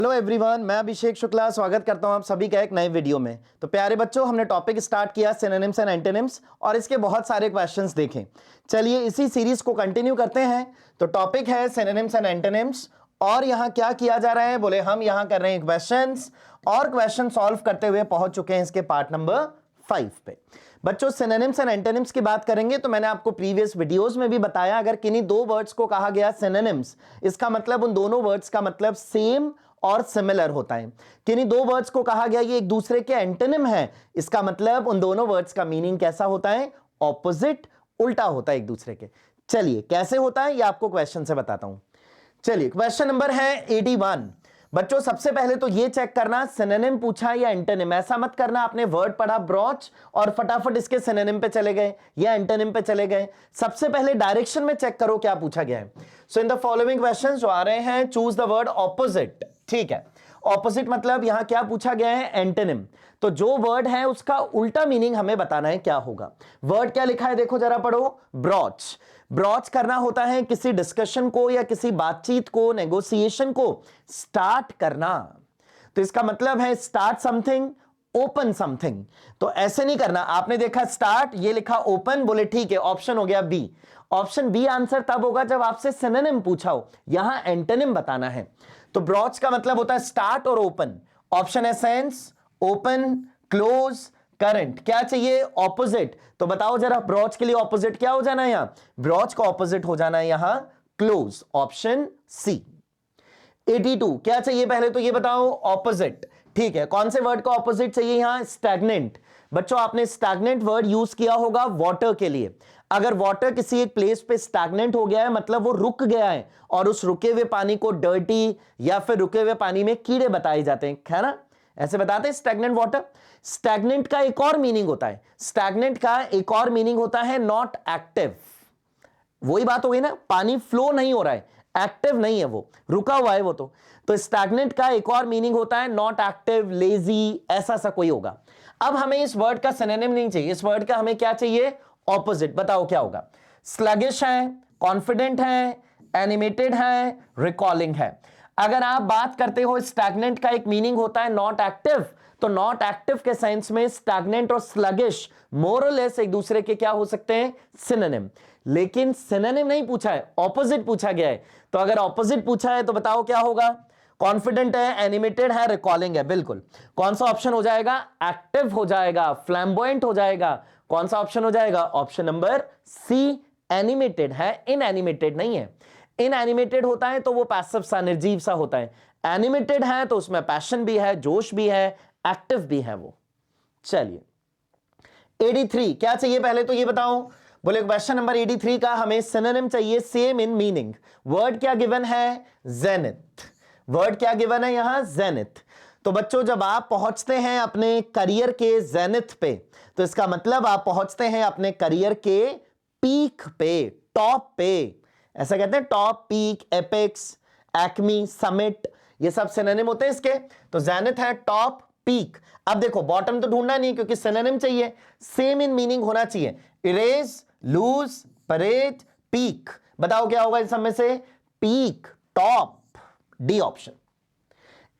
Hello everyone, मैं अभिषेक शुक्ला स्वागत करता हूं आप सभी का एक नए वीडियो में। तो प्यारे बच्चों, हमने टॉपिक स्टार्ट किया सिनोनिम्स एंड एंटोनिम्स और इसके बहुत सारे क्वेश्चंस देखे। चलिए इसी सीरीज को कंटिन्यू करते हैं। तो टॉपिक है सिनोनिम्स एंड एंटोनिम्स और यहां क्या किया जा रहा है, बोले हम यहां कर रहे हैं क्वेश्चंस और क्वेश्चन सॉल्व करते हुए पहुंच चुके हैं इसके पार्ट नंबर 5 पे। बच्चों, सिनोनिम्स एंड एंटोनिम्स की बात करेंगे तो मैंने आपको प्रीवियस वीडियोस में भी बताया, अगर किन्हीं दो वर्ड्स को कहा गया सिनोनिम्स, इसका मतलब उन दोनों वर्ड्स का मतलब सेम और सिमिलर होता है। किन्हीं दो वर्ड्स को कहा गया ये एक दूसरे के एंटोनिम है, इसका मतलब उन दोनों वर्ड्स का मीनिंग कैसा होता है, ऑपोजिट, उल्टा होता है एक दूसरे के। चलिए कैसे होता है ये आपको क्वेश्चन से बताता हूं। चलिए क्वेश्चन नंबर है 81। बच्चों सबसे पहले तो ये चेक करना सिनोनिम पूछा या एंटोनिम। ऐसा मत करना आपने वर्ड पढ़ा ब्रॉच और फटाफट इसके सिनोनिम पे चले गए या एंटोनिम पे चले गए। सबसे पहले डायरेक्शन में चेक करो क्या पूछा गया है। सो इन द फॉलोइंग क्वेश्चंस जो आ रहे हैं, चूज द वर्ड ऑपोजिट। ठीक है, ऑपोजिट मतलब यहां क्या पूछा गया है, एंटोनिम। तो जो वर्ड है उसका उल्टा मीनिंग हमें बताना है क्या होगा। वर्ड क्या लिखा है देखो जरा पढ़ो, ब्रॉच। ब्रॉच करना होता है किसी डिस्कशन को या किसी बातचीत को, नेगोशिएशन को स्टार्ट करना। तो इसका मतलब है स्टार्ट समथिंग, ओपन समथिंग। तो ऐसे नहीं करना, आपने देखा स्टार्ट, ये लिखा ओपन, बोले ठीक है ऑप्शन हो गया बी। ऑप्शन बी आंसर तब होगा जब आपसे सिनोनिम पूछा हो, यहां एंटोनिम बताना है। तो ब्रॉच का मतलब होता है स्टार्ट और ओपन। ऑप्शन है सेंस, ओपन, क्लोज, करंट। क्या चाहिए, ऑपोजिट। तो बताओ जरा ब्रॉच के लिए ऑपोजिट क्या हो जाना है, यहां ब्रॉच का ऑपोजिट हो जाना है यहां क्लोज, ऑप्शन सी। 82 क्या चाहिए पहले तो ये बताओ, ऑपोजिट। ठीक है, कौन से वर्ड का ऑपोजिट चाहिए यहां, स्टैग्नेंट। बच्चों आपने स्टैग्नेंट वर्ड यूज किया होगा वाटर के लिए। अगर वाटर किसी एक प्लेस पे स्टैग्नेंट हो गया है मतलब वो रुक गया है, और उस रुके हुए पानी को डर्टी या फिर रुके हुए पानी में कीड़े बताए जाते हैं, है ना, ऐसे बताते हैं स्टैग्नेंट वाटर। स्टैग्नेंट का एक और मीनिंग होता है, स्टैग्नेंट का एक और मीनिंग होता है नॉट एक्टिव। वही बात हो गई ना, पानी फ्लो नहीं हो रहा है, एक्टिव नहीं है, वो रुका हुआ है वो। तो स्टैग्नेंट का एक और मीनिंग होता है नॉट एक्टिव, लेजी, ऐसा सा कोई होगा। अब हमें इस वर्ड का सिनोनिम नहीं चाहिए, इस वर्ड का हमें क्या चाहिए, ऑपोजिट। बताओ क्या होगा, स्लगिश है, कॉन्फिडेंट है, एनिमेटेड है, रिकॉलिंग है। अगर आप बात करते हो स्टैग्नेंट का एक मीनिंग होता है नॉट एक्टिव, तो नॉट एक्टिव के सेंस में स्टैग्नेंट और स्लगिश मोर और लेस एक दूसरे के क्या हो सकते हैं, सिनोनिम। लेकिन सिनोनिम नहीं पूछा है, ऑपोजिट पूछा गया है। तो अगर ऑपोजिट पूछा है तो बताओ क्या होगा, कॉन्फिडेंट है, एनिमेटेड है, रिकॉलिंग है। बिल्कुल कौन सा ऑप्शन हो जाएगा, एक्टिव हो जाएगा, फ्लैम्बॉयंट हो जाएगा। कौन सा ऑप्शन हो जाएगा, ऑप्शन नंबर सी, एनिमेटेड है, इनएनिमेटेड नहीं है। इनएनिमेटेड होता है तो वो पैसिव सा, निर्जीव सा होता है। एनिमेटेड है तो उसमें पैशन भी है, जोश भी है, एक्टिव भी है वो। चलिए 83 क्या चाहिए पहले तो ये बताओ। बोले क्वेश्चन नंबर 83 का हमें सिनोनिम चाहिए सेम इन मीनिंग। वर्ड क्या गिवन है, जेनिथ। वर्ड क्या गिवन है यहां, जेनिथ। तो बच्चों जब आप पहुंचते हैं अपने करियर के जेनिथ पे, तो इसका मतलब आप पहुंचते हैं अपने करियर के पीक पे, टॉप पे। ऐसा कहते हैं top, peak, apex, acme, summit, ये सब सिनोनिम होते हैं इसके। तो जेनिथ है टॉप, पीक। अब देखो बॉटम तो ढूंढना नहीं क्योंकि सिनोनिम चाहिए, सेम इन मीनिंग होना चाहिए। Erase, lose, parade, peak. बताओ क्या होगा इन सब में से, पीक, टॉप, डी ऑप्शन।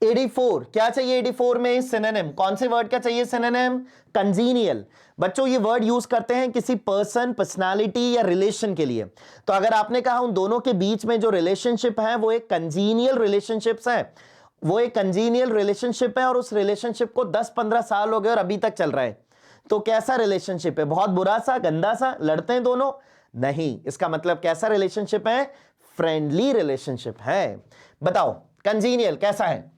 84 क्या चाहिए, 84 में सिनोनिम, कौन से वर्ड का चाहिए सिनोनिम, कंजीनियल। बच्चों ये वर्ड यूज करते हैं किसी पर्सन, पर्सनालिटी या रिलेशन के लिए। तो अगर आपने कहा उन दोनों के बीच में जो रिलेशनशिप है वो एक कंजीनियल रिलेशनशिप है, वो एक कंजीनियल रिलेशनशिप है और उस रिलेशनशिप को 10-15 साल हो गए और अभी तक चल रहा है। तो कैसा रिलेशनशिप है, बहुत बुरा सा, गंदा सा, लड़ते हैं दोनों, नहीं। इसका मतलब कैसा रिलेशनशिप है, फ्रेंडली रिलेशनशिप है। बताओ कंजीनियल कैसा है,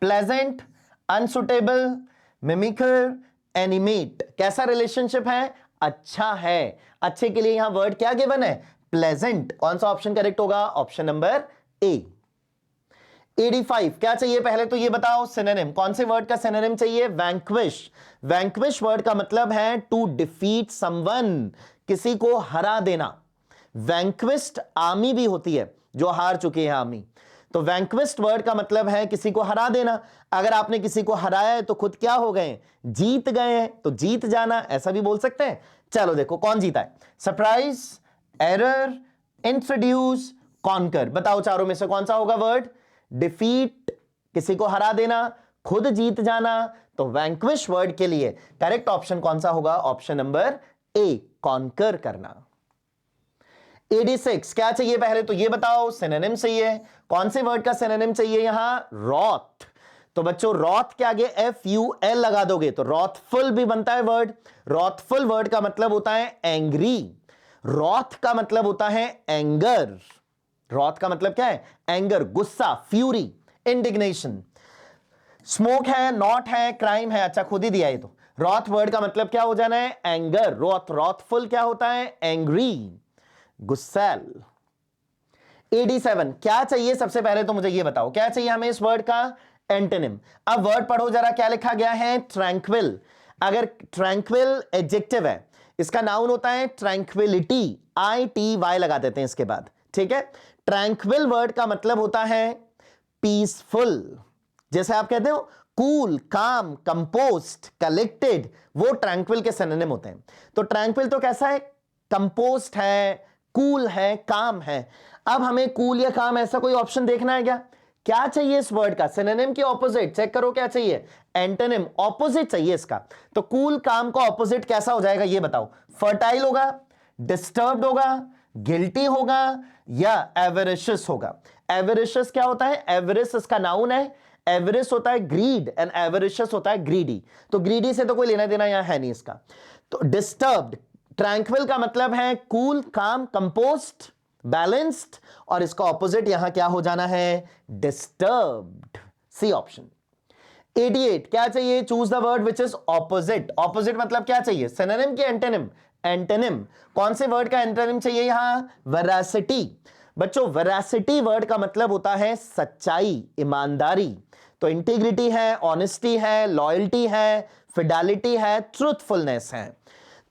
प्लेजेंट, अनसुटेबल, मिमिकर, एनिमेट। कैसा रिलेशनशिप है, अच्छा है। अच्छे के लिए यहां वर्ड क्या गिवन है, प्लेजेंट। कौन सा ऑप्शन करेक्ट होगा, ऑप्शन नंबर ए। 85 क्या चाहिए पहले तो ये बताओ, सिनोनिम। कौन से वर्ड का सिनोनिम चाहिए, वैंक्विश। वैंक्विश वर्ड का मतलब है टू डिफीट समवन, किसी को हरा देना। वैंक्विस्ट आर्मी भी होती है जो हार चुकी है आर्मी। तो वैंक्विस्ट वर्ड का मतलब है किसी को हरा देना। अगर आपने किसी को हराया है तो खुद क्या हो गए, जीत गए हैं। तो जीत जाना ऐसा भी बोल सकते हैं। चलो देखो कौन जीता है, सरप्राइज, एरर, इंट्रोड्यूस, कॉन्कर। बताओ चारों में से कौन सा होगा वर्ड, डिफीट, किसी को हरा देना, खुद जीत जाना। तो वैंक्विश वर्ड के लिए करेक्ट ऑप्शन कौन सा होगा? ऑप्शन नंबर ए, कॉन्कर करना। 86 क्या चाहिए पहले तो ये बताओ, सिनोनिम चाहिए। कौन से वर्ड का सिनोनिम चाहिए यहां? रॉथ। तो बच्चों रॉथ के आगे FUL लगा दोगे तो रॉथफुल भी बनता है वर्ड। रॉथफुल वर्ड का मतलब होता है एंग्री। रॉथ का मतलब होता है एंगर। रॉथ का मतलब क्या है? एंगर, गुस्सा, फ्यूरी, इंडिग्नेशन। स्मोक है, नॉट है, क्राइम है, अच्छा खुद ही दिया ये तो। रॉथ वर्ड का मतलब क्या हो जाना है? एंगर। रॉथ, रॉथफुल क्या होता है? एंग्री, गुस्सैल। 87 क्या चाहिए सबसे पहले तो मुझे ये बताओ, क्या चाहिए हमें इस वर्ड का? एंटोनिम। अब वर्ड पढ़ो जरा, क्या लिखा गया है? ट्रैंक्विल। अगर ट्रैंक्विल एडजेक्टिव है, इसका नाउन होता है ट्रैंक्विलिटी, ITY लगा देते हैं इसके बाद, ठीक है। ट्रैंक्विल वर्ड का मतलब होता है पीसफुल। जैसे आप कहते हो कूल, काम, कंपोस्ट, कलेक्टेड, वो ट्रैंक्विल के सिनोनिम होते हैं। तो ट्रैंक्विल तो कैसा है? कंपोस्ट है, कूल है, काम है। अब हमें कूल या काम ऐसा कोई ऑप्शन देखना है क्या? क्या चाहिए इस वर्ड का? सिनोनिम की ऑपोजिट चेक करो, क्या चाहिए? एंटोनिम, ऑपोजिट चाहिए इसका। तो कूल, काम का ऑपोजिट कैसा हो जाएगा ये बताओ? फर्टाइल होगा, डिस्टर्ब्ड होगा, गिल्टी होगा या एवरिशियस होगा? एवरिशियस क्या होता है? एवरिस इसका नाउन है। एवरिस होता है ग्रीड एंड एवरिशियस होता है ग्रीडी। तो ग्रीडी से तो कोई लेना देना यहां है नहीं इसका। तो डिस्टर्ब्ड, ट्रैंक्विल का मतलब है कूल, काम, कंपोस्ट, बैलेंस्ड, और इसका ऑपोजिट यहां क्या हो जाना है? Disturbed, C option. 88 क्या चाहिए? Choose the word which is opposite. Opposite मतलब क्या चाहिए? सिनोनिम की एंटोनिम? एंटोनिम। कौन से वर्ड का एंटोनिम चाहिए यहां? वेरासिटी। बच्चों वेरासिटी वर्ड का मतलब होता है सच्चाई, ईमानदारी। तो इंटीग्रिटी है, ऑनेस्टी है, लॉयल्टी है, फिडेलिटी है, ट्रूथफुलनेस है।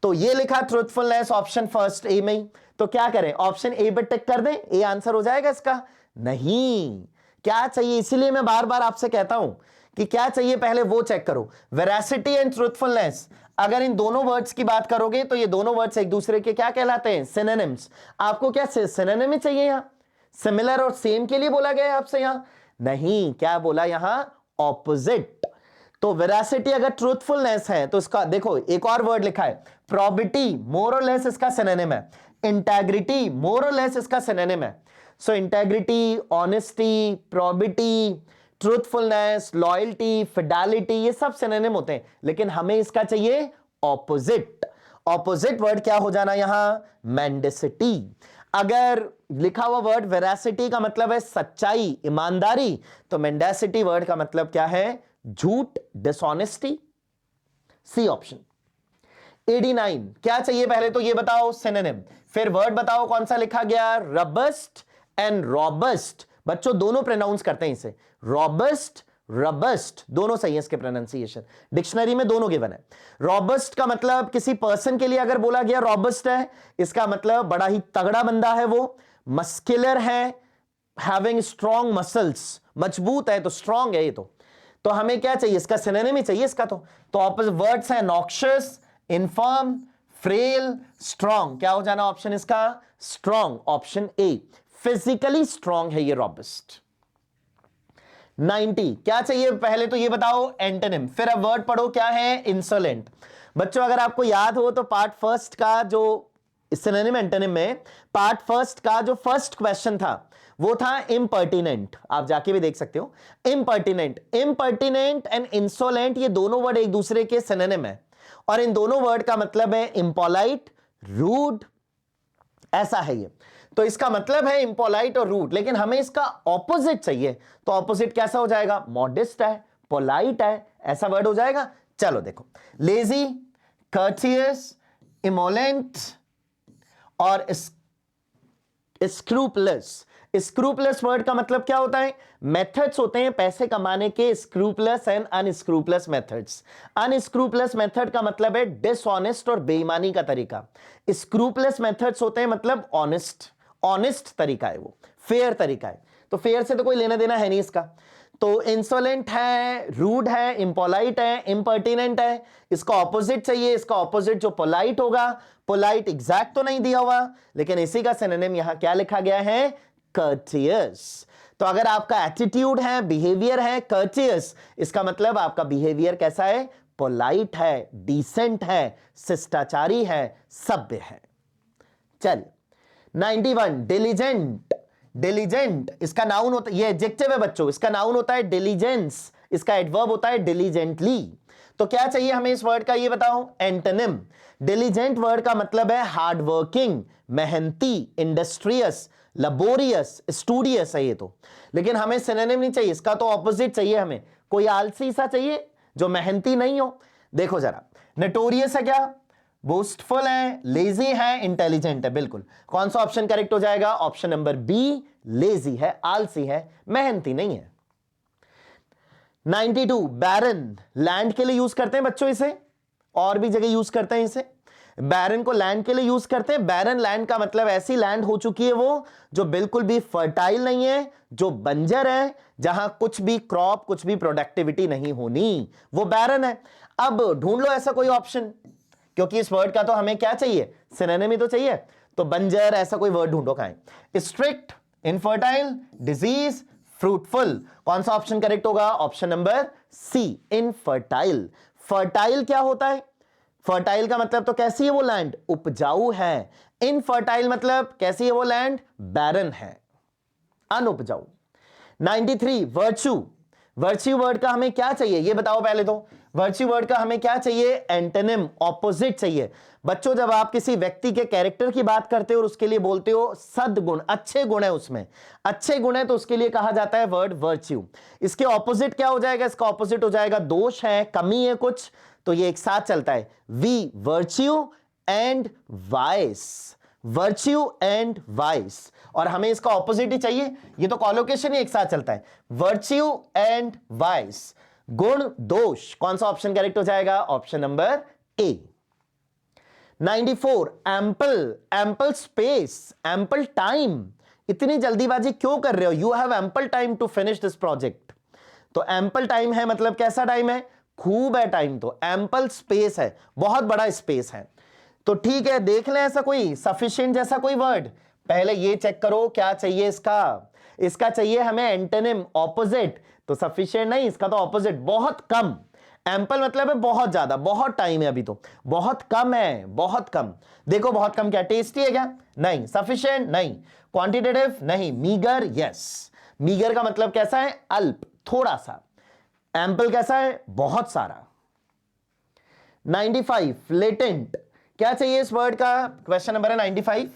तो ये लिखा ट्रूथफुलनेस ऑप्शन फर्स्ट ए में ही। तो क्या करें? ऑप्शन ए पे टिक कर दें, ए आंसर हो जाएगा इसका? नहीं, क्या चाहिए? इसीलिए मैं बार बार आपसे कहता हूं कि क्या चाहिए पहले वो चेक करो। वेरासिटी एंड ट्रूथफुलनेस, अगर इन दोनों वर्ड्स की बात करोगे तो ये दोनों वर्ड्स एक दूसरे के क्या कहलाते हैं? सिनोनिम्स। आपको क्या सिनोनिम ही चाहिए यहां? सिमिलर और सेम के लिए बोला गया है आपसे यहां? नहीं, क्या बोला यहां? ऑपोजिट। तो वेरासिटी अगर ट्रूथफुलनेस है तो इसका देखो एक और वर्ड लिखा है प्रोबिटी, मोर और लेस इसका सिनोनिम है। इंटेग्रिटी, मोर और लेस इसका सिनोनिम है। So integrity, honesty, probity, truthfulness, loyalty, fidelity, ये सब सिनोनिम होते हैं, लेकिन हमें इसका चाहिए ऑपोजिट। ऑपोजिट वर्ड क्या हो जाना यहां? मेंडिसिटी। अगर लिखा हुआ वर्ड वेरासिटी का मतलब है सच्चाई, ईमानदारी, तो मेंडेसिटी वर्ड का मतलब क्या है? झूठ, डिसऑनेस्टी, सी ऑप्शन। 89 क्या चाहिए पहले तो ये बताओ? सिनोनिम। फिर वर्ड बताओ कौन सा लिखा गया? Robust and robust. बच्चों दोनों प्रोनाउंस करते हैं इसे, रॉबस्ट, रबस्ट, दोनों सही है इसके प्रोनाउंसिएशन। डिक्शनरी में दोनों गिवन है। रॉबस्ट का मतलब किसी पर्सन के लिए अगर बोला गया रॉबस्ट है, इसका मतलब बड़ा ही तगड़ा बंदा है वो, मस्कुलर है, हैविंग स्ट्रॉन्ग मसल्स, मजबूत है तो स्ट्रॉन्ग है ये तो हमें क्या चाहिए? इसका सिनोनिम ही चाहिए इसका। तो ऑपोजिट वर्ड्स है नॉक्शियस, इनफर्म, फ्रेल, स्ट्रॉन्ग। क्या हो जाना ऑप्शन इसका? Strong, option A. Physically strong है ये रॉबस्ट। 90 क्या चाहिए पहले तो ये बताओ? एंटोनिम। फिर अब वर्ड पढ़ो, क्या है? इंसोलेंट। बच्चों अगर आपको याद हो तो पार्ट फर्स्ट का जो सिनोनिम एंटोनिम में पार्ट फर्स्ट का जो फर्स्ट क्वेश्चन था वो था इम्पर्टिनेंट। आप जाके भी देख सकते हो। इम्पर्टिनेंट, इम्पर्टिनेंट एंड इंसोलेंट ये दोनों वर्ड एक दूसरे के सिनोनिम है, और इन दोनों वर्ड का मतलब है इम्पोलाइट, रूड, ऐसा है ये। तो इसका मतलब है इम्पोलाइट और रूड, लेकिन हमें इसका ऑपोजिट चाहिए। तो ऑपोजिट कैसा हो जाएगा? मॉडेस्ट है, पोलाइट है, ऐसा वर्ड हो जाएगा। चलो देखो, लेजी, कर्टियस, इमोलेंट और स्क्रूपलेस। स्क्रूपलेस वर्ड का मतलब क्या होता है? मेथड्स होते हैं पैसे कमाने के, scrupulous and unscrupulous methods. Unscrupulous method का मतलब है डिसऑनेस्ट और बेईमानी का तरीका। स्क्रूपलेस मेथड्स होते हैं मतलब ऑनेस्ट, ऑनेस्ट तरीका है वो, फेयर तरीका है। तो फेयर से तो कोई लेना देना है नहीं इसका। तो इंसोलेंट है, रूड है, इम्पोलाइट है, इम्पर्टिनेंट है, इसका ऑपोजिट चाहिए। इसका ऑपोजिट जो पोलाइट होगा, पोलाइट एग्जैक्ट तो नहीं दिया हुआ, लेकिन इसी का सिनोनिम यहां क्या लिखा गया है? कर्टियस। तो अगर आपका एटीट्यूड है, बिहेवियर है कर्टियस, इसका मतलब आपका बिहेवियर कैसा है? पोलाइट है, डिसेंट है, शिष्टाचारी है, सभ्य है। चल 91 डिलीजेंट। डिलीजेंट इसका नाउन होता है, ये एडजेक्टिव है बच्चों, इसका नाउन होता है डिलीजेंस, इसका एडवर्ब होता है डिलीजेंटली। तो क्या चाहिए हमें इस वर्ड का, ये बताओ एंटोनिम। डिलीजेंट वर्ड का मतलब है हार्ड वर्किंग, मेहनती, इंडस्ट्रियस, लबोरियस, स्टूडियस है ये तो, लेकिन हमें सिनोनिम नहीं चाहिए, इसका तो ऑपोजिट चाहिए हमें, कोई आलसी सा चाहिए जो मेहनती नहीं हो। देखो जरा, नोटोरियस है क्या? बोस्टफुल है, लेजी है, इंटेलिजेंट है। बिल्कुल, कौन सा ऑप्शन करेक्ट हो जाएगा? ऑप्शन नंबर बी, लेजी है, आलसी है, मेहनती नहीं है। 92 बैरन, लैंड के लिए यूज करते हैं बच्चों इसे, और भी जगह यूज करते हैं इसे। बैरन को लैंड के लिए यूज करते हैं। बैरन लैंड का मतलब ऐसी लैंड हो चुकी है वो जो बिल्कुल भी फर्टाइल नहीं है, जो बंजर है, जहां कुछ भी क्रॉप, कुछ भी प्रोडक्टिविटी नहीं होनी, वो बैरन है। अब ढूंढ लो ऐसा कोई ऑप्शन, क्योंकि इस वर्ड का तो हमें क्या चाहिए? सिनोनिम ही तो चाहिए। तो बंजर ऐसा कोई वर्ड ढूंढो कहां है? Strict, infertile, disease, fruitful. कौन सा ऑप्शन करेक्ट होगा? Option number C, infertile. Fertile क्या होता है? फर्टाइल का मतलब तो कैसी है वो लैंड? उपजाऊ है। इनफर्टाइल मतलब कैसी है वो लैंड? बैरन है, अनउपजाऊ। 93 वर्च्यू। वर्च्यू वर्ड का हमें क्या चाहिए ये बताओ पहले तो। वर्च्यू वर्ड का हमें क्या चाहिए? एंटोनिम, ऑपोजिट चाहिए। बच्चों जब आप किसी व्यक्ति के कैरेक्टर की बात करते हो और उसके लिए बोलते हो सद्गुण, अच्छे गुण है उसमें, अच्छे गुण है, तो उसके लिए कहा जाता है वर्ड वर्च्यू। इसके ऑपोजिट क्या हो जाएगा? इसका ऑपोजिट हो जाएगा दोष है, कमी है कुछ, तो ये एक साथ चलता है, V virtue and vice. Virtue and vice, और हमें इसका ऑपोजिट ही चाहिए, ये तो कॉलोकेशन ही एक साथ चलता है, वर्च्यू एंड वाइस, गुण दोष। कौन सा ऑप्शन करेक्ट हो जाएगा? Option number A. 94 ample, ample space, ample time. इतनी जल्दीबाजी क्यों कर रहे हो? You have ample time to finish this project. तो एम्पल टाइम है मतलब कैसा टाइम है? खूब है टाइम। तो एम्पल स्पेस है, बहुत बड़ा स्पेस है। तो ठीक है, देख लें ऐसा कोई सफिशिएंट जैसा कोई वर्ड। पहले ये चेक करो क्या चाहिए इसका। इसका चाहिए हमें एंटोनिम, ऑपोजिट। तो सफिशिएंट नहीं, इसका तो ऑपोजिट, बहुत कम। एम्पल मतलब है बहुत ज्यादा, बहुत टाइम है अभी तो, बहुत कम है, बहुत कम। देखो बहुत कम क्या? टेस्टी है क्या? नहीं। सफिशिएंट? नहीं। क्वांटिटेटिव? नहीं। मीगर? यस। मीगर का मतलब कैसा है? अल्प, थोड़ा सा। एम्पल कैसा है? बहुत सारा। 95 लेटेंट, क्या चाहिए इस वर्ड का? क्वेश्चन नंबर है 95।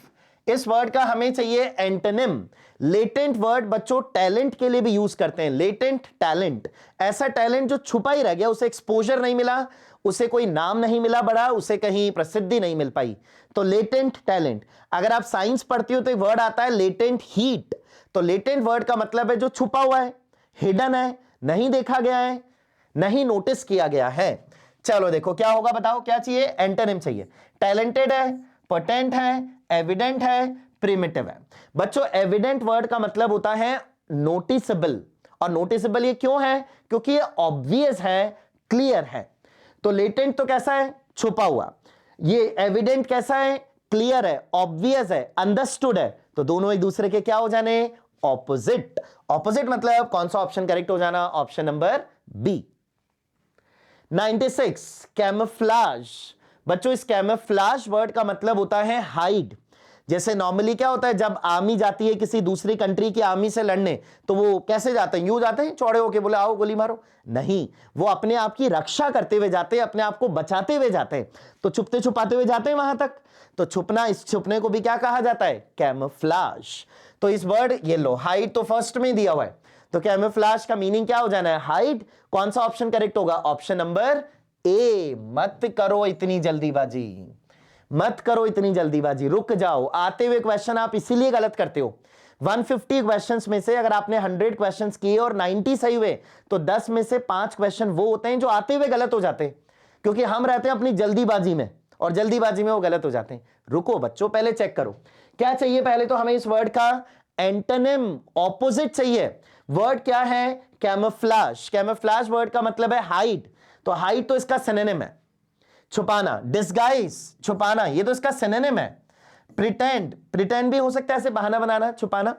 इस वर्ड का हमें चाहिए एंटोनिम। लेटेंट वर्ड बच्चों टैलेंट के लिए भी यूज करते हैं। लेटेंट टैलेंट, ऐसा टैलेंट जो छुपा ही रह गया, उसे एक्सपोजर नहीं मिला, उसे कोई नाम नहीं मिला बड़ा, उसे कहीं प्रसिद्धि नहीं मिल पाई, तो लेटेंट टैलेंट। अगर आप साइंस पढ़ती हो तो एक वर्ड आता है लेटेंट हीट। तो लेटेंट वर्ड का मतलब है जो छुपा हुआ है, हिडन है, नहीं देखा गया है, नहीं नोटिस किया गया है। चलो देखो क्या होगा, बताओ क्या चाहिए? एंटोनिम चाहिए। टैलेंटेड है, पोटेंट है, एविडेंट है, प्रिमिटिव है। बच्चों एविडेंट वर्ड का मतलब होता है नोटिसेबल, और नोटिसेबल ये क्यों है? क्योंकि ये ऑब्वियस है, क्लियर है। तो लेटेंट तो कैसा है? छुपा हुआ। ये एविडेंट कैसा है? क्लियर है, ऑब्वियस है, अंडरस्टूड है। तो दोनों एक दूसरे के क्या हो जाने? ऑपोजिट। ऑपोजिट मतलब कौन सा ऑप्शन करेक्ट हो जाना? Option number B. 96 कैमोफ्लेज। बच्चों इस कैमोफ्लेज वर्ड का मतलब होता है हाइड। जैसे नॉर्मली क्या होता है, जब आर्मी जाती है किसी दूसरी कंट्री की आर्मी से लड़ने, तो वो कैसे जाते हैं? यूं जाते हैं चौड़े होके, बोले आओ गोली मारो? नहीं, वो अपने आप की रक्षा करते हुए जाते हैं, अपने आप को बचाते हुए जाते हैं, तो छुपते छुपाते हुए जाते हैं वहां तक। तो छुपना, इस छुपने को भी क्या कहा जाता है? कैमोफ्लेज। तो इस वर्ड ये लो, हाइड तो फर्स्ट में दिया हुआ है, तो कैमोफ्लेज का मीनिंग क्या हो जाना है? हाइड। कौन सा ऑप्शन करेक्ट होगा? ऑप्शन नंबर ए। मत करो इतनी जल्दीबाजी, मत करो इतनी जल्दीबाजी, रुक जाओ। आते हुए क्वेश्चन आप इसीलिए गलत करते हो। 150 क्वेश्चंस में से अगर आपने 100 क्वेश्चंस किए और 90 सही हुए, तो 10 में से 5 क्वेश्चन वो होते हैं जो आते हुए गलत हो जाते हैं, क्योंकि हम रहते हैं अपनी जल्दीबाजी में, और जल्दीबाजी में वो गलत हो जाते हैं। रुको बच्चों, पहले चेक करो क्या चाहिए। पहले तो हमें इस वर्ड का एंटोनिम, ऑपोजिट चाहिए। वर्ड क्या है? कैमोफ्लेज। कैमोफ्लेज वर्ड का मतलब है हाइड, तो हाइड तो इसका सिनोनिम है छुपाना। डिस्गाइज, छुपाना, ये तो इसका सिनोनिम है। प्रिटेंड, प्रिटेंड भी हो सकता है ऐसे बहाना बनाना, छुपाना।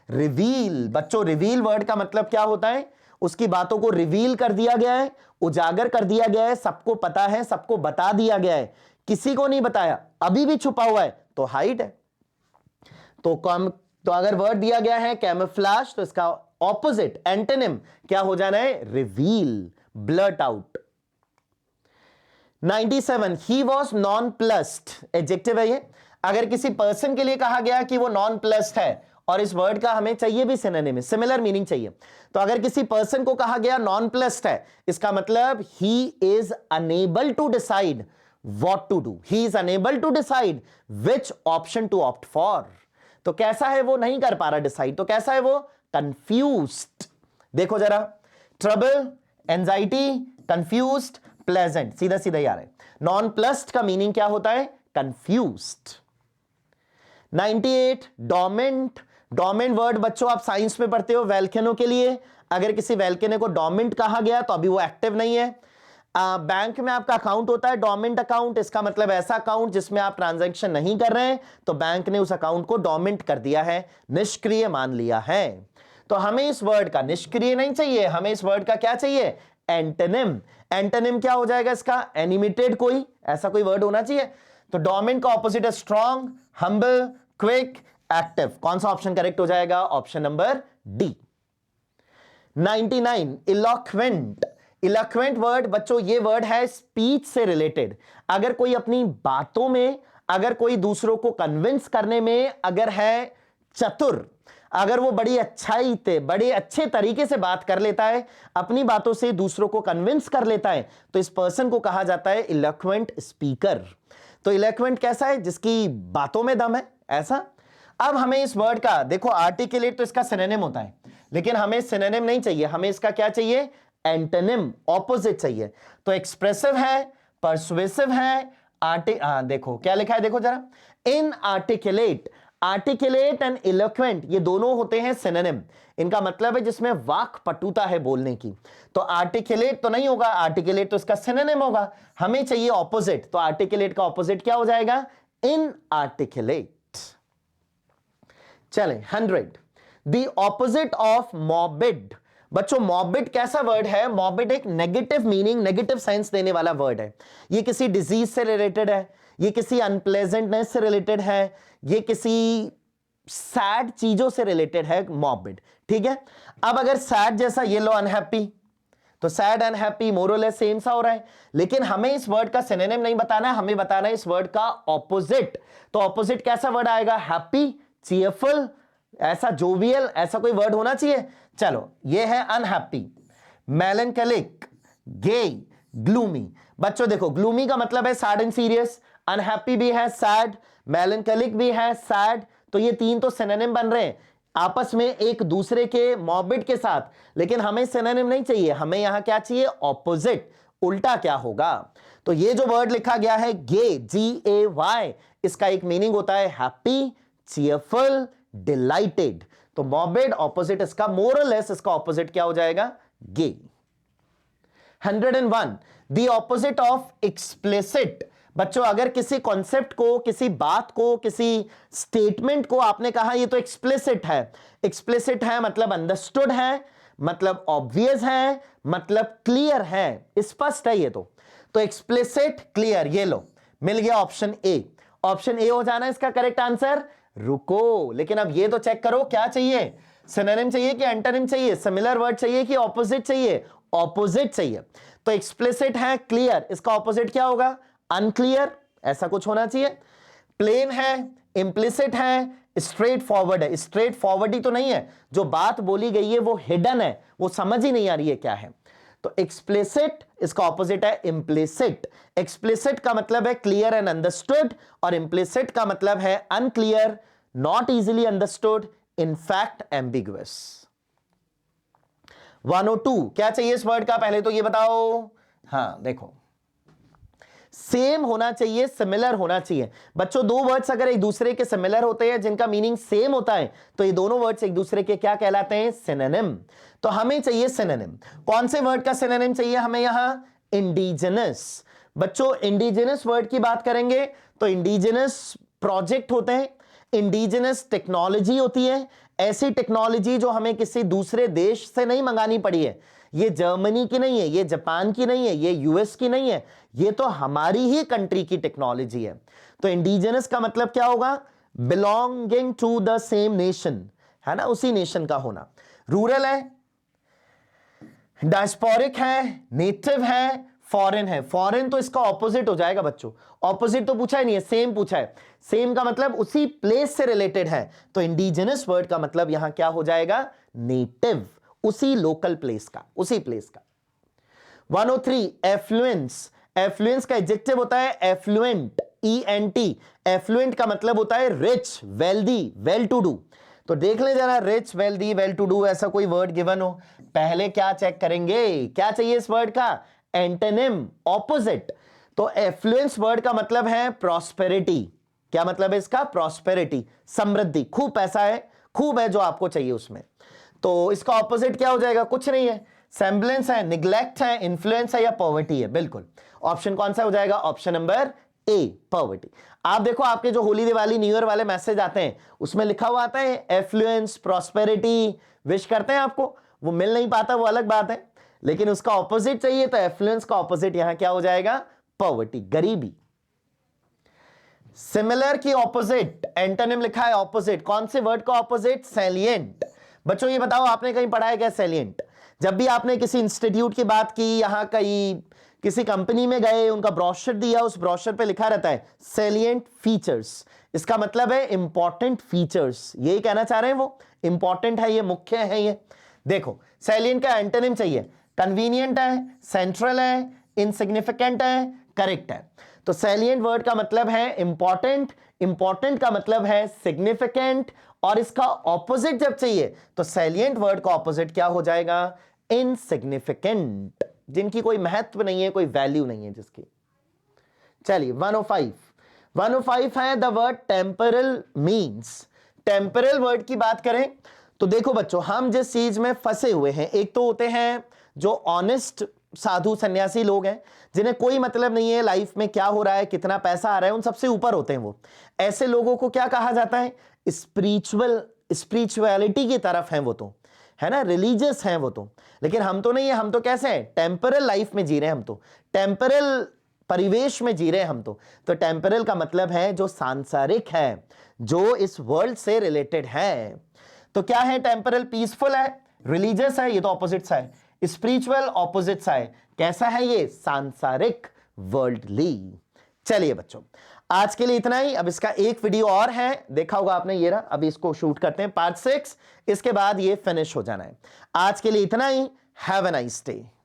रिवील। बच्चों रिवील वर्ड का मतलब क्या होता है? उसकी बातों को रिवील कर दिया गया है, उजागर कर दिया गया है, सबको पता है, सबको बता दिया गया है, किसी को नहीं बताया, अभी भी छुपा हुआ है, तो हाइड है। तो अगर वर्ड दिया गया है कैमोफ्लेज, तो इसका ऑपोजिट एंटोनिम क्या हो जाना है? Reveal, blurt out. 97, he was non plussed, adjective है ये। अगर किसी पर्सन के लिए कहा गया कि वो नॉन प्लस्ड है, और इस वर्ड का हमें चाहिए भी सिनोनिम, सिमिलर मीनिंग चाहिए, तो अगर किसी पर्सन को कहा गया नॉन प्लस्ड है, इसका मतलब he is unable to decide what to do, he is unable to decide which option to opt for. तो कैसा है वो? नहीं कर पा रहा डिसाइड। तो कैसा है वो? कंफ्यूज्ड। देखो जरा, ट्रबल, एंजाइटी, कंफ्यूज्ड, प्लेजेंट, सीधा सीधा यार है। नॉन प्लस्ड का मीनिंग क्या होता है? कंफ्यूज्ड। 98, डोमेंट। डोमेंट वर्ड बच्चों आप साइंस में पढ़ते हो वैल्केनो के लिए। अगर किसी वैल्केनो को डोमेंट कहा गया तो अभी वो एक्टिव नहीं है। बैंक में आपका अकाउंट होता है डोमेंट अकाउंट, इसका मतलब ऐसा अकाउंट जिसमें आप ट्रांजैक्शन नहीं कर रहे हैं, तो बैंक ने उस अकाउंट को डोमेंट कर दिया है, निष्क्रिय मान लिया है। तो हमें इस वर्ड का निष्क्रिय नहीं चाहिए, हमें इस वर्ड का क्या चाहिए? एंटोनिम। एंटोनिम क्या हो जाएगा इसका? एनिमेटेड, कोई ऐसा कोई वर्ड होना चाहिए। तो डोमेंट का ऑपोजिट है स्ट्रॉन्ग, हम्बल, क्विक, एक्टिव। कौन सा ऑप्शन करेक्ट हो जाएगा? Option number D. 99, eloquent. Eloquent word बच्चों ये वर्ड है स्पीच से रिलेटेड। अगर कोई अपनी बातों में, अगर कोई दूसरों को कन्विंस करने में अगर है चतुर, अगर वो बड़ी अच्छाई से, बड़े अच्छे तरीके से बात कर लेता है, अपनी बातों से दूसरों को कन्विंस कर लेता है, तो इस पर्सन को कहा जाता है इलोक्वेंट स्पीकर। तो इलोक्वेंट कैसा है? जिसकी बातों में दम है, ऐसा। अब हमें इस वर्ड का देखो, आर्टिकुलेट तो इसका सिनोनिम होता है, लेकिन हमें सिनोनिम नहीं चाहिए, हमें इसका क्या चाहिए? एंटोनिम, ऑपोजिट चाहिए। तो एक्सप्रेसिव है, परसुएसिव है, देखो क्या लिखा है, देखो जरा, इन आर्टिकुलेट। आर्टिकुलेट एंड इलोक्वेंट ये दोनों होते हैं सिनोनिम। इनका मतलब है जिसमें वाक पटुता है बोलने की। तो आर्टिकुलेट तो नहीं होगा, आर्टिकुलेट तो इसका सिनोनिम होगा, हमें चाहिए ऑपोजिट। तो आर्टिकुलेट का ऑपोजिट क्या हो जाएगा? इन आर्टिकुलेट। चले 100, द ऑपोजिट ऑफ मॉर्बिड। बच्चों मॉर्बिड कैसा वर्ड है? मॉर्बिड एक नेगेटिव मीनिंग, नेगेटिव सेंस देने वाला वर्ड है। ये किसी डिजीज से रिलेटेड है, ये किसी अनप्लेजेंटनेस से रिलेटेड है, ये किसी सैड चीजों से रिलेटेड है मॉर्बिड, ठीक है। अब अगर सैड जैसा ये लो अनहैप्पी, तो सैड अनहैप्पी मोरलेस सेम सा हो रहा है, लेकिन हमें इस वर्ड का सिनोनिम नहीं बताना है, हमें बताना है इस वर्ड का ऑपोजिट। तो ऑपोजिट कैसा वर्ड आएगा? हैप्पी, चीयरफुल, ऐसा जोवियल, ऐसा कोई वर्ड होना चाहिए। चलो ये है अनहैप्पी, मेलंकलिक, गे, ग्लूमी। बच्चों देखो ग्लूमी का मतलब है सैड एंड सीरियस, अनहैप्पी भी है सैड, मेलंकलिक भी है सैड, तो ये तीन तो सिनोनिम बन रहे हैं आपस में एक दूसरे के मॉर्बिड के साथ, लेकिन हमें सिनोनिम नहीं चाहिए, हमें यहां क्या चाहिए? ऑपोजिट, उल्टा क्या होगा। तो ये जो वर्ड लिखा गया है गे, GAY, इसका एक मीनिंग होता है हैप्पी, चीयरफुल, डिलाइटेड। तो मॉर्बिड ऑपोजिट इसका, मोरलेस इसका ऑपोजिट क्या हो जाएगा? गे। 101, द ऑपोजिट ऑफ एक्सप्लिसिट। बच्चों अगर किसी कॉन्सेप्ट को, किसी बात को, किसी स्टेटमेंट को आपने कहा ये तो एक्सप्लिसिट है, एक्सप्लिसिट है मतलब अंडरस्टूड है, मतलब ऑब्वियस है, मतलब क्लियर है, स्पष्ट है ये तो एक्सप्लिसिट, क्लियर, ये लो मिल गया ऑप्शन ए। ऑप्शन ए हो जाना इसका करेक्ट आंसर। रुको, लेकिन अब ये तो चेक करो क्या चाहिए? सिनोनिम चाहिए कि एंटोनिम चाहिए? सिमिलर वर्ड चाहिए कि ऑपोजिट चाहिए? ऑपोजिट चाहिए। तो एक्सप्लिसिट है, क्लियर, इसका ऑपोजिट क्या होगा? अनक्लियर, ऐसा कुछ होना चाहिए। प्लेन है, इंप्लिसिट है, स्ट्रेट फॉरवर्ड है। स्ट्रेट फॉरवर्ड ही तो नहीं है, जो बात बोली गई है वो हिडन है, वो समझ ही नहीं आ रही है क्या है। तो एक्सप्लिसिट इसका ऑपोजिट है इंप्लिसिट। एक्सप्लिसिट का मतलब है क्लियर एंड अंडरस्टूड, और इंप्लिसिट का मतलब है unclear, not easily understood, in fact ambiguous. 102 क्या चाहिए इस वर्ड का? पहले तो ये बताओ। हाँ देखो, सेम होना चाहिए, सिमिलर होना चाहिए। बच्चों दो वर्ड्स अगर एक दूसरे के सिमिलर होते हैं, जिनका मीनिंग सेम होता है, तो ये दोनों वर्ड्स एक दूसरे के क्या कहलाते हैं? सिनोनिम। तो हमें चाहिए सिनोनिम। कौन से वर्ड का सिनोनिम चाहिए हमें यहां? इंडिजिनस। बच्चों इंडिजिनस वर्ड की बात करेंगे तो इंडिजिनस प्रोजेक्ट होते हैं, इंडिजिनस टेक्नोलॉजी होती है, ऐसी टेक्नोलॉजी जो हमें किसी दूसरे देश से नहीं मंगानी पड़ी है, ये जर्मनी की नहीं है, ये जापान की नहीं है, ये यूएस की नहीं है, ये तो हमारी ही कंट्री की टेक्नोलॉजी है। तो इंडिजिनस का मतलब क्या होगा? Belonging to the same nation, है ना, उसी नेशन का होना। रूरल है, डायस्पोरिक है, नेटिव है, फॉरेन है। फॉरेन तो इसका ऑपोजिट हो जाएगा बच्चों, ऑपोजिट तो पूछा ही नहीं है, सेम पूछा है। सेम का मतलब उसी प्लेस से रिलेटेड है, तो इंडिजिनस वर्ड का मतलब यहां क्या हो जाएगा? नेटिव, उसी लोकल प्लेस का, उसी प्लेस का। 103 एफ्लुएंस। एफ्लुएंस का एडजेक्टिव होता है एफ्लुएंट, ENT। एफ्लुएंट का मतलब होता है rich, wealthy, well to do. तो देख ले जरा, rich, wealthy, well to do, ऐसा कोई वर्ड गिवन हो, पहले क्या चेक करेंगे? क्या चाहिए इस वर्ड का? Antonym, opposite. तो एफ्लुएंस वर्ड का मतलब है प्रॉस्पेरिटी। क्या मतलब है इसका? प्रॉस्पेरिटी, समृद्धि, खूब पैसा है, खूब है जो आपको चाहिए उसमें। तो इसका ऑपोजिट क्या हो जाएगा? कुछ नहीं है। सेम्बलेंस है, निग्लेक्ट है, इन्फ्लुएंस है या पॉवर्टी है? बिल्कुल। ऑप्शन कौन सा हो जाएगा? ऑप्शन नंबर ए, पॉवर्टी। आप देखो, आपके जो होली, दिवाली, न्यू ईयर वाले मैसेज आते हैं उसमें लिखा हुआ आता है एफ्लुएंस, प्रॉस्पेरिटी, विश करते हैं आपको, वो मिल नहीं पाता, वो अलग बात है, लेकिन उसका ऑपोजिट चाहिए, तो एफ्लुएंस का ऑपोजिट यहां क्या हो जाएगा? पॉवर्टी, गरीबी। सिमिलर की ऑपोजिट, एंटोनिम लिखा है ऑपोजिट, कौन से वर्ड का ऑपोजिट? सैलिएंट। बच्चों ये बताओ, आपने कहीं पढ़ा है क्या सैलिएंट? जब भी आपने किसी इंस्टीट्यूट की बात की, यहां कहीं किसी कंपनी में गए, उनका ब्रोशर दिया, उस ब्रोशर पे लिखा रहता है सैलिएंट फीचर्स, इसका मतलब है इंपॉर्टेंट फीचर्स, यही कहना चाह रहे हैं वो, इंपॉर्टेंट है ये, मुख्य है ये। देखो, सैलिएंट का एंटोनिम चाहिए, कन्वीनियंट है, सेंट्रल है, इनसिग्निफिकेंट है, करेक्ट है। तो सैलिएंट वर्ड का मतलब है इंपॉर्टेंट, इंपॉर्टेंट का मतलब है सिग्निफिकेंट, और इसका ऑपोजिट जब चाहिए तो सैलिएंट वर्ड का ऑपोजिट क्या हो जाएगा? इनसिग्निफिकेंट, जिनकी कोई महत्व नहीं है, कोई वैल्यू नहीं है जिसकी। चलिए 105 है the word temporal means. Temporal word की बात करें तो देखो बच्चों, हम जिस चीज में फंसे हुए हैं, एक तो होते हैं जो ऑनेस्ट साधु सन्यासी लोग हैं, जिन्हें कोई मतलब नहीं है लाइफ में क्या हो रहा है, कितना पैसा आ रहा है, उन सबसे ऊपर होते हैं वो। ऐसे लोगों को क्या कहा जाता है? स्पिरिचुअलिटी की तरफ हैं वो तो, है ना, रिलीजियस हैं वो तो। लेकिन हम तो नहीं है, हम तो कैसे हैं? टेम्परल लाइफ में जी रहे हैं हम तो, टेम्परल परिवेश में जी रहे हैं हम तो। तो टेम्परल का मतलब है जो सांसारिक है, जो इस वर्ल्ड से रिलेटेड है। तो क्या है टेम्परल? पीसफुल है, रिलीजियस है, ये तो ऑपोजिट सा है। स्पिरिचुअल ऑपोजिट सा है, कैसा है ये? सांसारिक, वर्ल्डली। चलिए बच्चों, आज के लिए इतना ही। अब इसका एक वीडियो और है, देखा होगा आपने, ये रहा, अभी इसको शूट करते हैं, पार्ट 6, इसके बाद ये फिनिश हो जाना है। आज के लिए इतना ही। Have a nice day.